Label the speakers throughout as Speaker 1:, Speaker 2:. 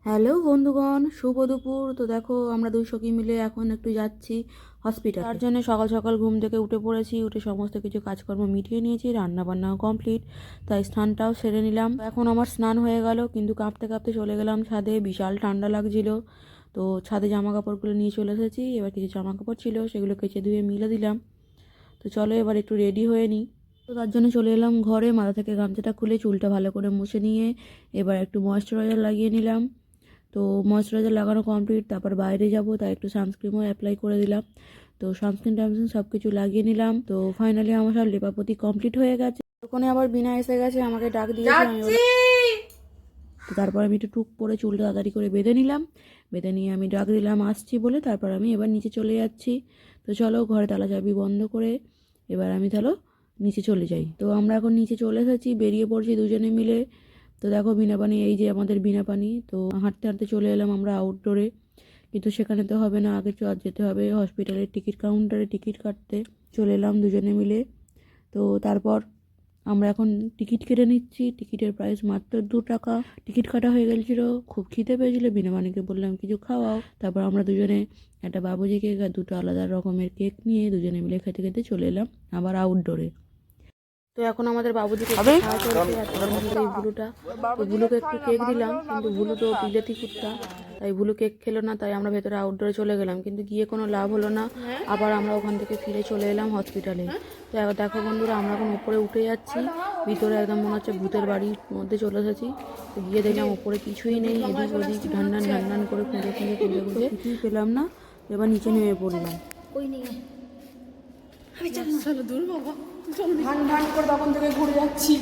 Speaker 1: Hello বন্ধুগণ, শুভ দুপুর। তো দেখো আমরা দুই সখী মিলে এখন একটু যাচ্ছি হসপিটাল। তার জন্য সকাল সকাল ঘুম থেকে উঠে পড়েছি, উঠে সমস্ত কিছু কাজকর্ম মিটিয়ে নিয়েছি, রান্না বান্নাও কমপ্লিট, তাই স্নানটাও সেরে নিলাম। এখন আমার স্নান হয়ে গেল, কিন্তু কাঁপতে কাঁপতে চলে গেলাম ছাদে, বিশাল ঠান্ডা লাগছিল। তো ছাদে জামা কাপড়গুলো নিয়ে চলে এসেছি, এবার কিছু জামা কাপড় ছিল সেগুলো কেচে ধুয়ে মিলে দিলাম। তো চলো এবার একটু রেডি হয়ে নিই। তো তার জন্য চলে এলাম ঘরে, মাথা থেকে গামছাটা খুলে চুলটা ভালো করে মুছে নিয়ে এবার একটু ময়েশ্চারাইজার লাগিয়ে নিলাম। তো ময়েশ্চারাইজার লাগানো কমপ্লিট, তারপর বাইরে যাব, তাই একটু সানস্ক্রিনও অ্যাপ্লাই করে দিলাম। তো সানস্ক্রিন টানস্ক্রিন সব কিছু লাগিয়ে নিলাম। তো ফাইনালি আমার সব লেপাপতি কমপ্লিট হয়ে গেছে। ওখানে আবার বিনা এসে গেছে, আমাকে ডাক দিয়েছে। তো তারপর আমি একটু টুক পরে চুলটা তাড়াতাড়ি করে বেঁধে নিলাম। বেঁধে নিয়ে আমি ডাক দিলাম আসছি বলে, তারপর আমি এবার নিচে চলে যাচ্ছি। তো চলো ঘরে তালা চাবি বন্ধ করে এবার আমি চলো নিচে চলে যাই। তো আমরা এখন নিচে চলে এসেছি, বেরিয়ে পড়ছি দুজনে মিলে। তো দেখো বিনা পানি, এই যে আমাদের বিনা পানি। তো হাঁটতে হাঁটতে চলে এলাম আমরা আউটডোরে, কিন্তু সেখানে তো হবে না, আগে যেতে হবে হসপিটালের টিকিট কাউন্টারে টিকিট কাটতে। চলে এলাম দুজনে মিলে। তো তারপর আমরা এখন টিকিট কেটে নিচ্ছি, টিকিটের প্রাইস মাত্র 2 টাকা। টিকিট কাটা হয়ে গেছিলো, খুব খিদে পেয়েছিল, বিনা মানিকে বললাম কিছু খাওয়াও। তারপর আমরা দুজনে একটা বাবুজি কেক আর দুটো আলাদা রকমের কেক নিয়ে দুজনে মিলে খেতে খেতে চলে এলাম আবার আউটডোরে। তো এখন আমাদের বাবুজিকে খাওয়া চলছে, আর তার মধ্যে এই ভুলুটা, তো ভুলুকে একটু কেক দিলাম, কিন্তু ভুলু তো বিলেতি কুত্তা, তাই ভুলু কেক খেলো না, তাই আমরা ভেতরে আউটডোরে চলে গেলাম, কিন্তু গিয়ে কোনো লাভ হলো না। আবার আমরা ওখান থেকে ফিরে চলে এলাম হসপিটালে। তো দেখো বন্ধুরা, আমরা এখন উপরে উঠে যাচ্ছি, ভিতরে একদম মনে হচ্ছে ভূতের বাড়ির মধ্যে চলে এসেছি। তো গিয়ে দেখলাম উপরে কিছুই নেই, এদিক ওদিক ঢান্ডান ঢান্ডান করে খুঁজে খুঁজে খুঁজে খুঁজে কিছুই পেলাম না। এবার নিচে নেমে পড়লাম। ভান ভান করে তখন থেকে ঘুরে যাচ্ছি,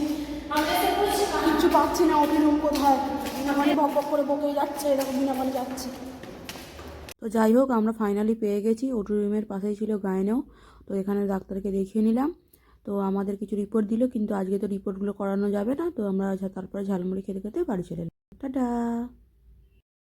Speaker 1: কিচ্ছু পাচ্ছি না, ওটি রুম কোথায়, বিনামানি বক বক করে বকেই যাচ্ছে, এরকম বিনামানি যাচ্ছে। তো যাই হোক, আমরা ফাইনালি পেয়ে গেছি, ওটি রুমের পাশেই ছিল গাইনেও। তো এখানে ডাক্তারকে দেখিয়ে নিলাম। তো আমাদের কিছু রিপোর্ট দিল, কিন্তু আজকে তো রিপোর্টগুলো করানো যাবে না। তো আমরা তারপরে ঝালমুড়ি খেতে খেতে বাড়ি চলে এলাম। টাটা।